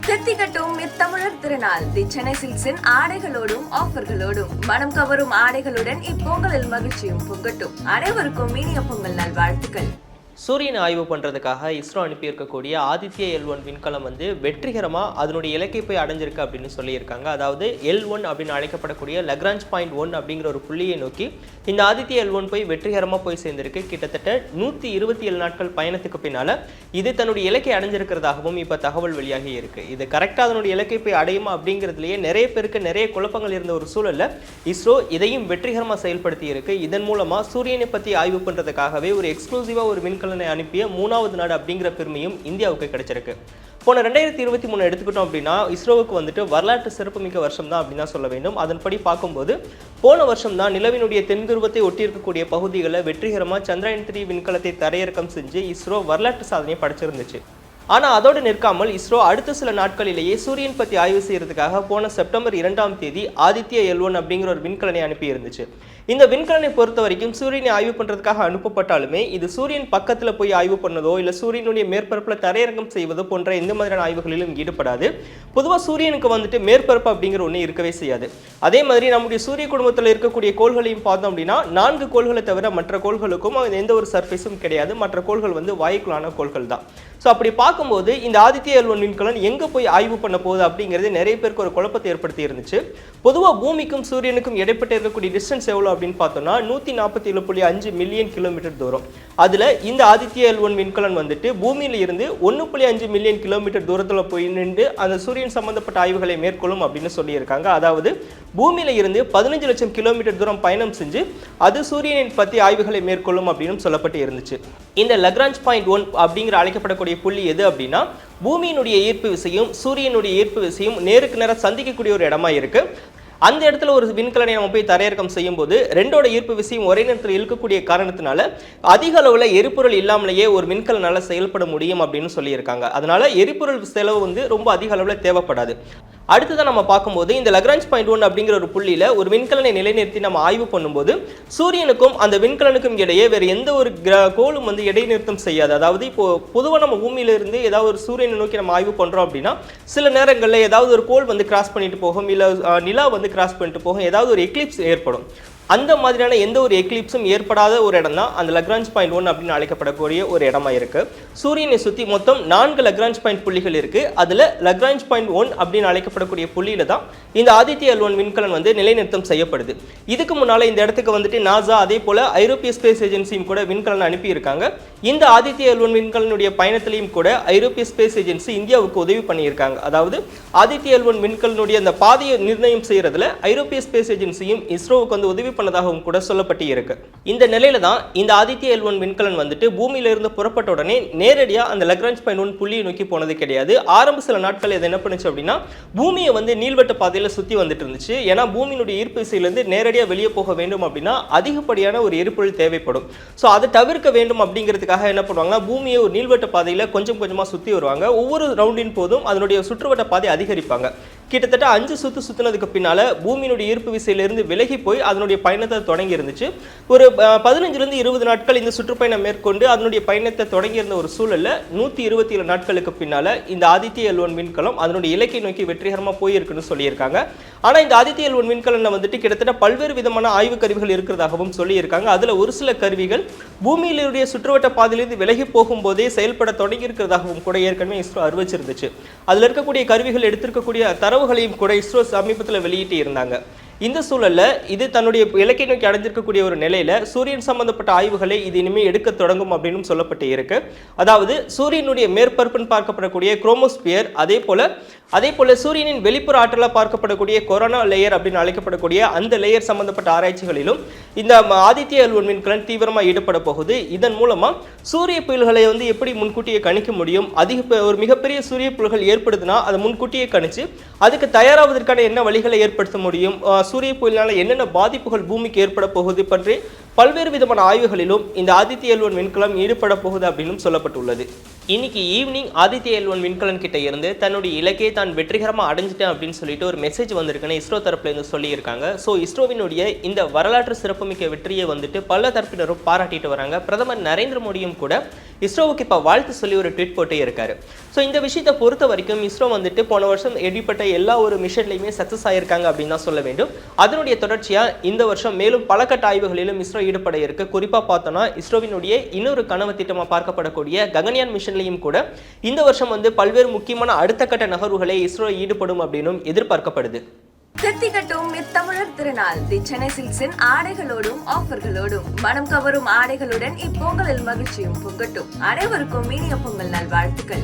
தித்திக்கட்டும் இத்தமிழர் திருநாள் தி சென்னை சில்க்ஸின் ஆடைகளோடும் ஆஃபர்களோடும் மனம் கவரும் ஆடைகளுடன் இப்பொங்கலில் மகிழ்ச்சியும் பொங்கட்டும். அனைவருக்கும் இனிய பொங்கல் நல்வாழ்த்துக்கள். சூரியனை ஆய்வு பண்ணுறதுக்காக இஸ்ரோ அனுப்பியிருக்கக்கூடிய ஆதித்ய L1 விண்கலம் வெற்றிகரமாக அதனுடைய இலக்கை போய் அடைஞ்சிருக்கு அப்படின்னு சொல்லியிருக்காங்க. அதாவது L1 அப்படின்னு அழைக்கப்படக்கூடிய லக்ராஞ்ச் பாயிண்ட் 1 அப்படிங்கிற ஒரு புள்ளியை நோக்கி இந்த ஆதித்ய L1 போய் வெற்றிகரமாக போய் சேர்ந்திருக்கு. கிட்டத்தட்ட 127 நாட்கள் பயணத்துக்கு பின்னால் இது தன்னுடைய இலக்கை அடைஞ்சிருக்கிறதாகவும் இப்போ தகவல் வெளியாகி இருக்கு. இது கரெக்டாக அதனுடைய இலக்கை போய் அடையுமா அப்படிங்கிறதுலேயே நிறைய பேருக்கு நிறைய குழப்பங்கள் இருந்த ஒரு சூழலில் இஸ்ரோ இதையும் வெற்றிகரமாக செயல்படுத்தி இருக்கு. இதன் மூலமாக சூரியனை பற்றி ஆய்வு பண்ணுறதுக்காகவே ஒரு எக்ஸ்க்ளூசிவாக ஒரு விண்கலம் அனுப்பிய 3வது நாடு அப்படிங்கிற பெருமையும் இந்தியாவுக்கு கிடைச்சிருக்கு. போன 2023 எடுத்துக்கிட்டோம் அப்படின்னா இஸ்ரோவுக்கு வரலாற்று சிறப்புமிக்க வருஷம் தான் அப்படின்னு தான் சொல்ல வேண்டும். அதன்படி பார்க்கும்போது போன வருஷம் தான் நிலவினுடைய தென்துருவத்தை ஒட்டியிருக்கக்கூடிய பகுதிகளில் வெற்றிகரமாக சந்திரயான் 3 விண்கலத்தை தரையிறக்கம் செஞ்சு இஸ்ரோ வரலாற்று சாதனையை படைச்சிருந்துச்சு. ஆனால் அதோடு நிற்காமல் இஸ்ரோ அடுத்த சில நாட்களிலேயே சூரியன் பற்றி ஆய்வு செய்யறதுக்காக போன செப்டம்பர் 2ஆம் தேதி ஆதித்ய L1 அப்படிங்கிற ஒரு விண்கலனை அனுப்பி இருந்துச்சு. இந்த விண்கலனை பொறுத்த வரைக்கும் சூரியனை ஆய்வு பண்ணுறதுக்காக அனுப்பப்பட்டாலுமே இது சூரியன் பக்கத்தில் போய் ஆய்வு பண்ணதோ இல்லை சூரியனுடைய மேற்பரப்பில் தரையிறக்கம் செய்வதோ போன்ற எந்த மாதிரியான ஆய்வுகளிலும் ஈடுபடாது. பொதுவாக சூரியனுக்கு மேற்பரப்பு அப்படிங்கிற ஒன்று இருக்கவே செய்யாது. அதே மாதிரி நம்முடைய சூரிய குடும்பத்தில் இருக்கக்கூடிய கோள்களையும் பார்த்தோம் அப்படின்னா 4 கோள்களை தவிர மற்ற கோள்களுக்கும் எந்த ஒரு சர்ஃபேஸும் கிடையாது. மற்ற கோள்கள் வாயுக்குள்ளான கோள்கள் தான். ஸோ அப்படி பார்க்கும்போது இந்த ஆதித்ய L1 விண்கலம் எங்கே போய் ஆய்வு பண்ண போகுது அப்படிங்கிறது நிறைய பேருக்கு ஒரு குழப்பத்தை ஏற்படுத்தி இருந்துச்சு. பொதுவாக பூமிக்கும் சூரியனுக்கும் இடைப்பட்டு இருக்கக்கூடிய டிஸ்டன்ஸ் எவ்வளோ அப்படின்னு பார்த்தோம்னா 147.5 மில்லியன் கிலோமீட்டர் தூரம். அதில் இந்த ஆதித்ய L1 விண்கலம் பூமியில இருந்து 1.5 மில்லியன் கிலோமீட்டர் தூரத்தில் போய் நின்று அந்த சூரியன் சம்பந்தப்பட்ட ஆய்வுகளை மேற்கொள்ளும் அப்படின்னு சொல்லியிருக்காங்க. அதாவது பூமியில இருந்து 15 லட்சம் கிலோமீட்டர் தூரம் பயணம் செஞ்சு அது சூரியனை பற்றி ஆய்வுகளை மேற்கொள்ளும் அப்படின்னு சொல்லப்பட்டு இருந்துச்சு. இந்த லக்ராஞ்ச் பாயிண்ட் 1 அப்படிங்கிற அழைக்கப்படக்கூடிய புள்ளி எது அப்படின்னா பூமியினுடைய ஈர்ப்பு விசையும் சூரியனுடைய ஈர்ப்பு விசையும் நேருக்கு நேரம் சந்திக்கக்கூடிய ஒரு இடமா இருக்கு. அந்த இடத்துல ஒரு விண்கலனை நம்ம போய் தரையிறக்கம் செய்யும் போது ரெண்டோட ஈர்ப்பு விசையும் ஒரே நேரத்தில் இழுக்கக்கூடிய காரணத்தினால அதிக அளவில் எரிபொருள் இல்லாமலேயே ஒரு விண்கலனால செயல்பட முடியும் அப்படின்னு சொல்லியிருக்காங்க. அதனால எரிபொருள் செலவு ரொம்ப அதிக அளவில் தேவைப்படாது. அடுத்ததான் நம்ம பார்க்கும்போது இந்த லக்ராஞ்ச் பாயிண்ட் 1 அப்படிங்கிற ஒரு புள்ளியில் ஒரு விண்கலனை நிலைநிறுத்தி நம்ம ஆய்வு பண்ணும்போது சூரியனுக்கும் அந்த விண்கலனுக்கும் இடையே வேறு எந்த ஒரு கோளும் இடைநிறுத்தம் செய்யாது. அதாவது இப்போ பொதுவாக நம்ம பூமியிலிருந்து ஏதாவது ஒரு சூரியனை நோக்கி நம்ம ஆய்வு பண்ணுறோம் அப்படின்னா சில நேரங்களில் ஏதாவது ஒரு கோள் கிராஸ் பண்ணிட்டு போகும், இல்லை நிலா கிராஸ் பண்ணிட்டு போகும், ஏதாவது ஒரு எக்லிப்ஸ் ஏற்படும். அந்த மாதிரியான எந்த ஒரு எக்லிப்ஸும் ஏற்படாத ஒரு இடம் தான் அந்த லக்ராஞ்ச் பாயிண்ட் 1 அப்படின்னு அழைக்கப்படக்கூடிய ஒரு இடமா இருக்கு. சூரியனை சுற்றி மொத்தம் 4 லக்ராஞ்ச் பாயிண்ட் புள்ளிகள் இருக்கு. அதுல லக்ராஞ்ச் பாயிண்ட் 1 அப்படின்னு அழைக்கப்படக்கூடிய புள்ளியில தான் இந்த ஆதித்ய L1 விண்கலம் நிலைநிறுத்தம் செய்யப்படுது. இதுக்கு முன்னால இந்த இடத்துக்கு நாசா அதே போல ஐரோப்பிய ஸ்பேஸ் ஏஜென்சியும் கூட விண்கலம் அனுப்பி இருக்காங்க. இந்த ஆதித்ய L1 விண்கலனுடைய பயணத்திலையும் கூட ஐரோப்பிய ஸ்பேஸ் ஏஜென்சி இந்தியாவுக்கு உதவி பண்ணியிருக்காங்க. அதாவது ஆதித்ய L1 விண்கலனுடைய அந்த பாதையை நிர்ணயம் செய்யறதுல ஐரோப்பிய ஸ்பேஸ் ஏஜென்சியும் இஸ்ரோவுக்கு உதவி பண்ணதாகவும் கூட சொல்லப்பட்டு இருக்கு. இந்த நிலையில தான் இந்த ஆதித்ய L1 விண்கலம் பூமியில இருந்து புறப்பட்ட உடனே நேரடியா அந்த லக்ராஞ்ச் பாயிண்ட் 1 புள்ளியை நோக்கி போனது கிடையாது. ஆரம்ப சில நாட்கள் இது என்ன பண்ணுச்சு அப்படின்னா பூமியை நீள்வட்ட பாதையில சுத்தி இருந்துச்சு. ஏன்னா பூமியினுடைய ஈர்ப்பு விசையிலிருந்து நேரடியா வெளியே போக வேண்டும் அப்படின்னா அதிகப்படியான ஒரு எரிபொருள் தேவைப்படும். ஸோ அதை தவிர்க்க வேண்டும் அப்படிங்கிறதுக்காக என்ன பண்ணுவாங்கன்னா பூமியை ஒரு நீள்வட்ட பாதையில கொஞ்சம் கொஞ்சமா சுத்தி வருவாங்க. ஒவ்வொரு ரவுண்டின் போதும் அதனுடைய சுற்றுவட்ட பாதை அதிகரிப்பாங்க. கிட்டத்தட்ட 5 சுத்து சுத்தினதுக்கு பின்னால பூமியினுடைய ஈர்ப்பு விசையிலிருந்து விலகி போய் அதனுடைய பயணத்தை தொடங்கி இருந்துச்சு. ஒரு 15 to 20 நாட்கள் இந்த சுற்றுப்பயணம் மேற்கொண்டு அதனுடைய பயணத்தை தொடங்கி இருந்த ஒரு சூழல்ல 127 நாட்களுக்கு பின்னால இந்த ஆதித்ய L1 விண்கலம் அதனுடைய இலக்கை நோக்கி வெற்றிகரமா போயிருக்குன்னு சொல்லியிருக்காங்க. ஆனா இந்த ஆதித்ய L1 விண்கலம் கிட்டத்தட்ட பல்வேறு விதமான ஆய்வு கருவிகள் இருக்கிறதாகவும் சொல்லியிருக்காங்க. அதுல ஒரு சில கருவிகள் பூமியிலுடைய சுற்றுவட்ட பாதையிலிருந்து விலகி போகும்போதே செயல்பட தொடங்கி இருக்கிறதாகவும் கூட ஏற்கனவே இஸ்ரோ அறிவிச்சிருந்துச்சு. அதுல இருக்கக்கூடிய கருவிகள் எடுத்திருக்கக்கூடிய தரவுகளையும் கூட இஸ்ரோ சமீபத்தில் வெளியிட்டு இருந்தாங்க. இந்த சூழல்ல இது தன்னுடைய இலக்கை நோக்கி அடைஞ்சிருக்கக்கூடிய ஒரு நிலையில சூரியன் சம்பந்தப்பட்ட ஆய்வுகளை இது இனிமே எடுக்க தொடங்கும் அப்படின்னு சொல்லப்பட்டு இருக்கு. அதாவது சூரியனுடைய மேற்பரப்புன்னு பார்க்கப்படக்கூடிய குரோமோஸ்பியர் அதே போல சூரியனின் வெளிப்புற ஆற்றலாக பார்க்கப்படக்கூடிய கொரோனா லேயர் அப்படின்னு அழைக்கப்படக்கூடிய அந்த லேயர் சம்பந்தப்பட்ட ஆராய்ச்சிகளிலும் இந்த ஆதித்ய L1 விண்கலம் தீவிரமாக ஈடுபட போகுது. இதன் மூலமா சூரிய புயல்களை எப்படி முன்கூட்டியே கணிக்க முடியும், ஒரு மிகப்பெரிய சூரிய புயல்கள் ஏற்படுதுன்னா அதை முன்கூட்டியே கணிச்சு அதுக்கு தயாராவதற்கான என்ன வழிகளை ஏற்படுத்த முடியும், சூரிய புயலால் என்னென்ன பாதிப்புகள் பூமிக்கு ஏற்பட போகுது பற்றி பல்வேறு விதமான ஆய்வுகளிலும் இந்த ஆதித்ய L1 விண்கலம் ஈடுபட போகுது அப்படின்னு சொல்லப்பட்டுள்ளது. இன்னைக்கு ஈவினிங் ஆதித்ய L1 விண்கலம் கிட்ட இருந்து தன்னுடைய இலக்கை தான் வெற்றிகரமாக அடைஞ்சிட்டேன் அப்படின்னு சொல்லிட்டு ஒரு மெசேஜ் வந்திருக்குன்னு இஸ்ரோ தரப்புல இருந்து சொல்லியிருக்காங்க. ஸோ இஸ்ரோவினுடைய இந்த வரலாற்று சிறப்புமிக்க வெற்றியை பல தரப்பினரும் பாராட்டிட்டு வராங்க. பிரதமர் நரேந்திர மோடியும் கூட இஸ்ரோவுக்கு இப்போ வாழ்த்து சொல்லி ஒரு ட்வீட் போட்டே இருக்காரு. ஸோ இந்த விஷயத்தை பொறுத்த வரைக்கும் இஸ்ரோ வந்துட்டு போன வருஷம் ஏற்பட்ட எல்லா ஒரு மிஷன்லையுமே சக்ஸஸ் ஆயிருக்காங்க அப்படின்னு தான் சொல்ல வேண்டும். அதனுடைய தொடர்ச்சியாக இந்த வருஷம் மேலும் பல கட்ட ஆய்வுகளிலும் இஸ்ரோ ஈடுபட இருக்கு. குறிப்பாக பார்த்தோம்னா இஸ்ரோவினுடைய இன்னொரு கனவு திட்டமாக பார்க்கப்படக்கூடிய ககன்யான் மிஷன்லையும் கூட இந்த வருஷம் வந்து பல்வேறு முக்கியமான அடுத்த கட்ட நகர்வுகளை இஸ்ரோ ஈடுபடும் அப்படின்னும் எதிர்பார்க்கப்படுது. தித்திக்கட்டும் இத்தமிழர் திருநாள் தி சென்னை சில்க்ஸின் ஆடைகளோடும் ஆஃபர்களோடும் மனம் கவரும் ஆடைகளுடன் இப்பொங்கலில் மகிழ்ச்சியும் பொங்கட்டும். அனைவருக்கும் இனிய பொங்கல் நல்வாழ்த்துக்கள்.